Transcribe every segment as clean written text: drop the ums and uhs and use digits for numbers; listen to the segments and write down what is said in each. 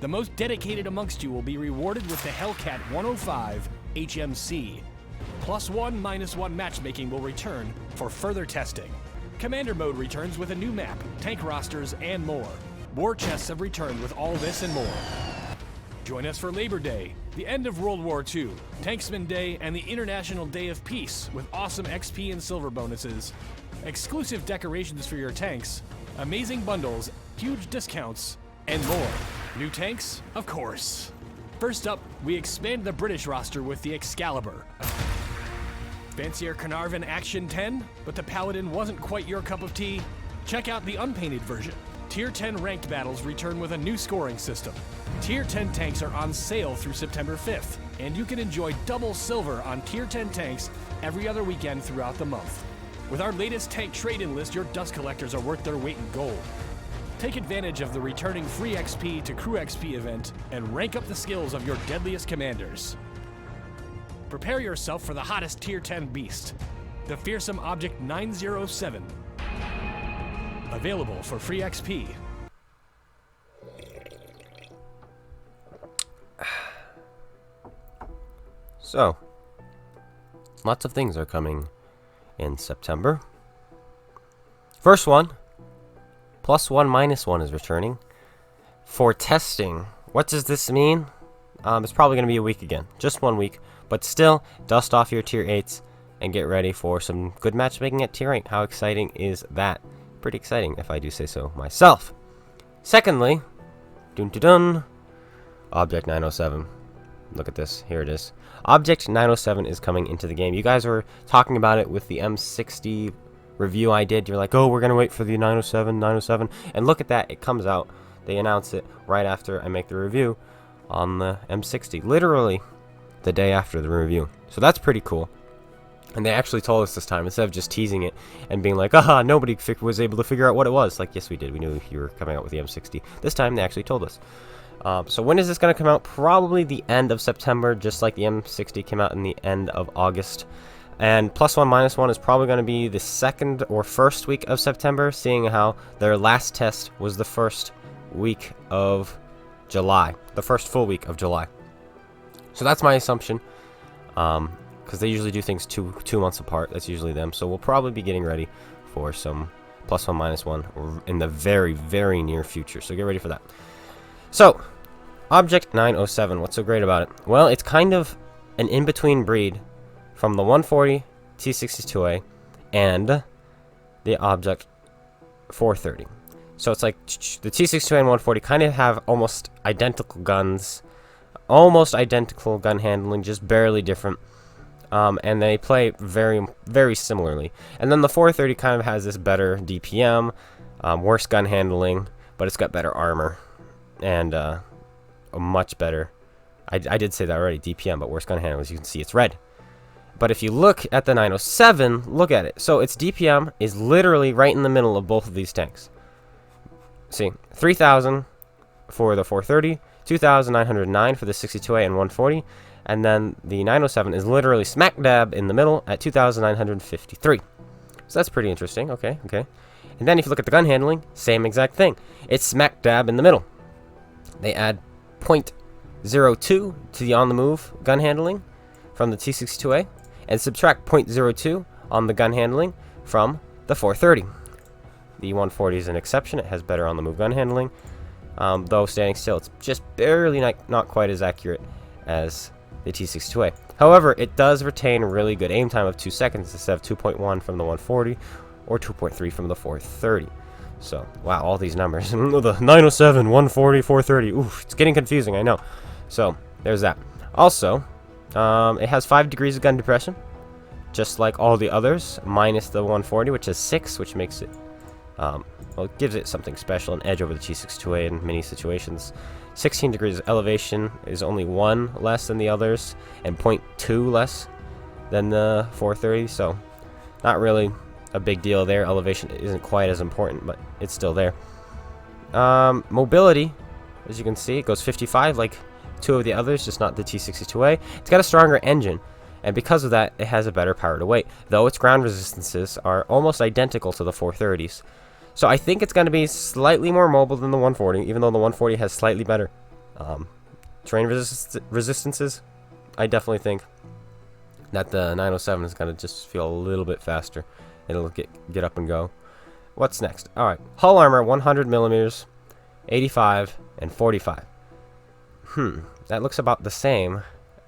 The most dedicated amongst you will be rewarded with the Hellcat 105 HMC. +1 -1 matchmaking will return for further testing. Commander mode returns with a new map, tank rosters, and more. War chests have returned with all this and more. Join us for Labor Day, the end of World War II, Tanksman Day, and the International Day of Peace with awesome XP and silver bonuses, exclusive decorations for your tanks, amazing bundles, huge discounts, and more. New tanks? Of course. First up, we expand the British roster with the Excalibur. Fancier Carnarvon Action 10, but the Paladin wasn't quite your cup of tea? Check out the unpainted version. Tier 10 ranked battles return with a new scoring system. Tier 10 tanks are on sale through September 5th, and you can enjoy double silver on Tier 10 tanks every other weekend throughout the month. With our latest tank trade-in list, your dust collectors are worth their weight in gold. Take advantage of the returning free XP to Crew XP event and rank up the skills of your deadliest commanders. Prepare yourself for the hottest Tier 10 beast, the fearsome Object 907. Available for free XP. So, lots of things are coming in September. First one, +1 -1 is returning for testing. What does this mean? It's probably going to be a week again, just 1 week, but still, dust off your tier 8s and get ready for some good matchmaking at tier 8. How exciting is that? Pretty exciting, if I do say so myself. Secondly, dun-dun-dun, Object 907. Look at this, here it is. Object 907 is coming into the game. You guys were talking about it with the M60 review I did. You're like, oh, we're gonna wait for the 907, and look at that, it comes out. They announce it right after I make the review on the M60, literally the day after the review. So that's pretty cool. And they actually told us this time, instead of just teasing it and being like, nobody was able to figure out what it was. Like, yes, we did. We knew you were coming out with the M60. This time, they actually told us. So when is this going to come out? Probably the end of September, just like the M60 came out in the end of August. And +1 -1 is probably going to be the second or first week of September, seeing how their last test was the first week of July. The first full week of July. So that's my assumption. Because they usually do things two months apart. That's usually them. So we'll probably be getting ready for some +1 -1 in the very, very near future. So get ready for that. So, Object 907, what's so great about it? Well, it's kind of an in-between breed from the 140 T62A and the Object 430. So it's like the T62A and 140 kind of have almost identical guns, almost identical gun handling, just barely different. And they play very, very similarly. And then the 430 kind of has this better DPM, worse gun handling, but it's got better armor. And a much better, I did say that already, DPM, but worse gun handling. As you can see, it's red. But if you look at the 907, look at it. So its DPM is literally right in the middle of both of these tanks. See, 3,000 for the 430, 2,909 for the 62A and 140, and then the 907 is literally smack dab in the middle at 2,953. So that's pretty interesting. Okay. And then if you look at the gun handling, same exact thing. It's smack dab in the middle. They add 0.02 to the on-the-move gun handling from the T62A and subtract 0.02 on the gun handling from the 430. The 140 is an exception. It has better on-the-move gun handling. Though standing still, it's just barely not quite as accurate as the T62A. However, it does retain really good aim time of 2 seconds instead of 2.1 from the 140 or 2.3 from the 430. So, wow, all these numbers. The 907, 140, 430. Oof, it's getting confusing, I know. So, there's that. Also, it has 5 degrees of gun depression, just like all the others, minus the 140, which is 6, which makes it, well, it gives it something special, an edge over the T62A in many situations. 16 degrees of elevation is only 1 less than the others, and 0.2 less than the 430, so not really a big deal there. Elevation isn't quite as important, but it's still there. Mobility, as you can see, it goes 55 like 2 of the others, just not the T62A. It's got a stronger engine, and because of that, it has a better power to weight, though its ground resistances are almost identical to the 430s. So I think it's going to be slightly more mobile than the 140, even though the 140 has slightly better Terrain resistances, I definitely think that the 907 is going to just feel a little bit faster. It'll get up and go. What's next? Alright, hull armor, 100 millimeters, 85, and 45. That looks about the same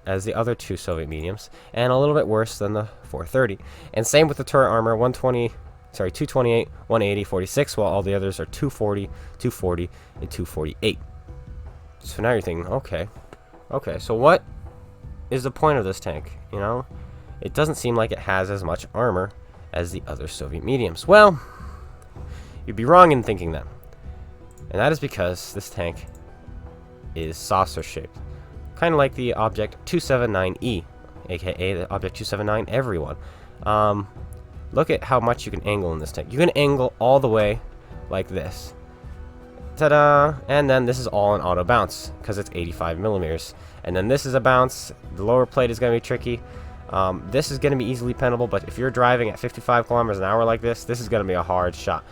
as the other two Soviet mediums, and a little bit worse than the 430. And same with the turret armor, 228, 180, 46, while all the others are 240, 240, and 248. So now you're thinking, okay, so what is the point of this tank? You know, it doesn't seem like it has as much armor as the other Soviet mediums. Well, you'd be wrong in thinking that. And that is because this tank is saucer shaped. Kind of like the Object 279E, aka the Object 279 Everyone. Look at how much you can angle in this tank. You can angle all the way like this. Ta-da! And then this is all an auto bounce because it's 85 millimeters. And then this is a bounce. The lower plate is going to be tricky. This is going to be easily pennable, but if you're driving at 55 kilometers an hour like this is going to be a hard shot.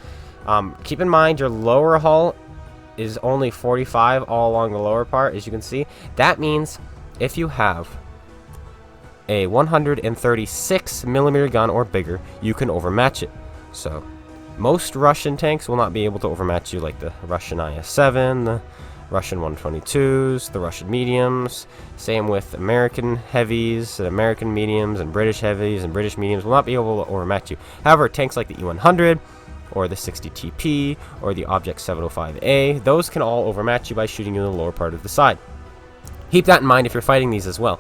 Keep in mind your lower hull is only 45 all along the lower part, as you can see. That means if you have a 136 millimeter gun or bigger, you can overmatch it. So most Russian tanks will not be able to overmatch you, like the Russian IS-7, the Russian 122s, the Russian mediums. Same with American heavies, American mediums, and British heavies and British mediums will not be able to overmatch you. However, tanks like the E100 or the 60TP or the Object 705A, those can all overmatch you by shooting you in the lower part of the side. Keep that in mind if you're fighting these as well.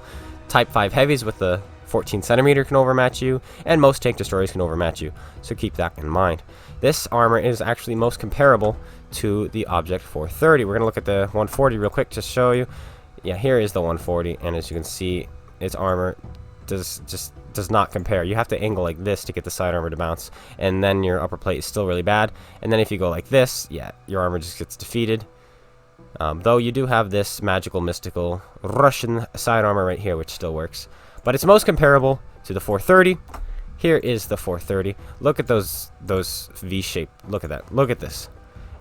Type 5 heavies with the 14 centimeter can overmatch you, and most tank destroyers can overmatch you, so keep that in mind. This armor is actually most comparable to the Object 430. We're going to look at the 140 real quick to show you. Yeah, here is the 140, and as you can see, its armor does not compare. You have to angle like this to get the side armor to bounce, and then your upper plate is still really bad. And then if you go like this, yeah, your armor just gets defeated. Though you do have this magical, mystical Russian side armor right here, which still works. But it's most comparable to the 430. Here is the 430. Look at those V-shape. Look at that. Look at this.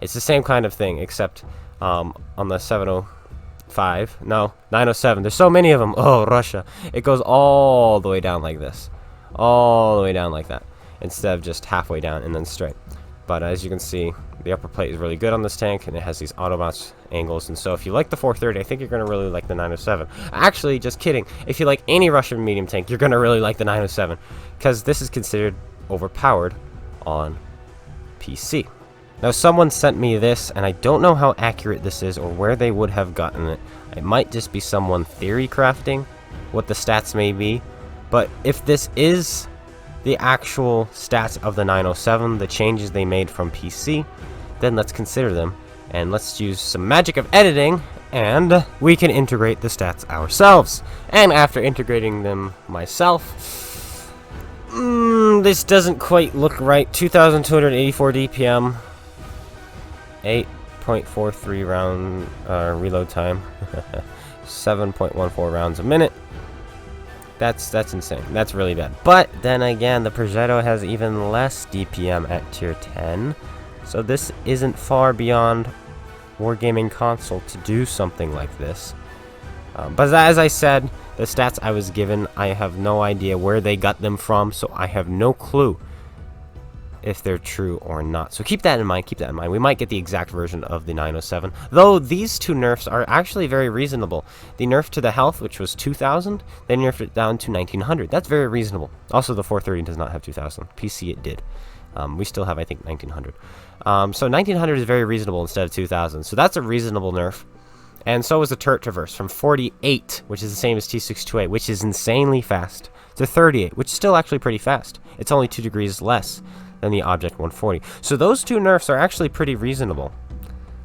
It's the same kind of thing, except on the 705. No, 907. There's so many of them. Oh, Russia. It goes all the way down like this. All the way down like that. Instead of just halfway down and then straight. But as you can see, the upper plate is really good on this tank, and it has these auto bounce angles. And so if you like the 430, I think you're going to really like the 907. Actually, just kidding. If you like any Russian medium tank, you're going to really like the 907, because this is considered overpowered on PC. Now, someone sent me this, and I don't know how accurate this is or where they would have gotten it. It might just be someone theory crafting what the stats may be. But if this is the actual stats of the 907, the changes they made from PC, then let's consider them, and let's use some magic of editing, and we can integrate the stats ourselves. And after integrating them myself, this doesn't quite look right. 2,284 DPM, 8.43 round reload time, 7.14 rounds a minute. That's insane. That's really bad. But then again, the Progetto has even less DPM at tier 10. So this isn't far beyond Wargaming Console to do something like this. But as I said, the stats I was given, I have no idea where they got them from. So I have no clue if they're true or not. So keep that in mind. Keep that in mind. We might get the exact version of the 907. Though these two nerfs are actually very reasonable. The nerf to the health, which was 2,000, they nerfed it down to 1,900. That's very reasonable. Also, the 430 does not have 2,000. PC it did. We still have, I think, 1,900. So 1,900 is very reasonable instead of 2,000. So that's a reasonable nerf. And so is the turret traverse from 48, which is the same as T628, which is insanely fast, to 38, which is still actually pretty fast. It's only 2 degrees less than the Object 140. So those two nerfs are actually pretty reasonable.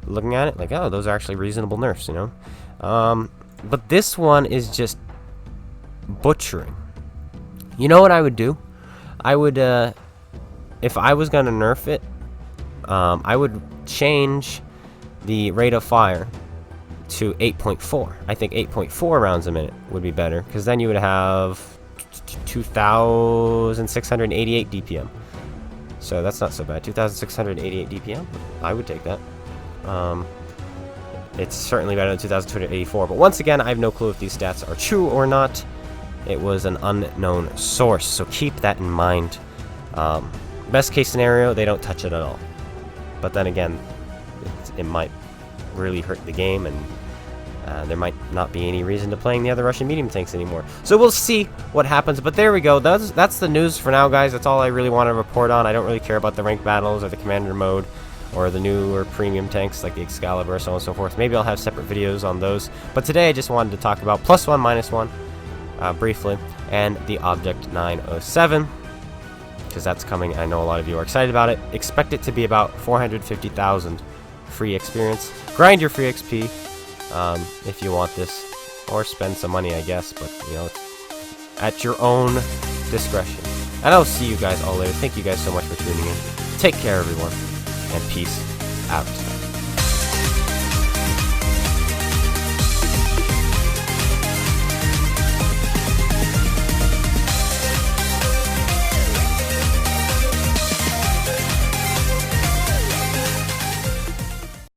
Looking at it, like, oh, those are actually reasonable nerfs, you know? But this one is just butchering. You know what I would do? I would, if I was going to nerf it, I would change the rate of fire to 8.4. I think 8.4 rounds a minute would be better, because then you would have 2,688 DPM. So that's not so bad. 2,688 DPM. I would take that. It's certainly better than 2,284. But once again, I have no clue if these stats are true or not. It was an unknown source, so keep that in mind. Best case scenario, they don't touch it at all. But then again, it might really hurt the game, and there might not be any reason to playing the other Russian medium tanks anymore. So we'll see what happens, but there we go. That's the news for now, guys. That's all I really want to report on. I don't really care about the ranked battles or the commander mode or the newer premium tanks like the Excalibur, so on and so forth. Maybe I'll have separate videos on those. But today I just wanted to talk about +1, -1 briefly, and the Object 907, because that's coming. I know a lot of you are excited about it. Expect it to be about 450,000 free experience. Grind your free XP if you want this, or spend some money, I guess, but you know, at your own discretion. And I'll see you guys all later. Thank you guys so much for tuning in. Take care, everyone, and peace out.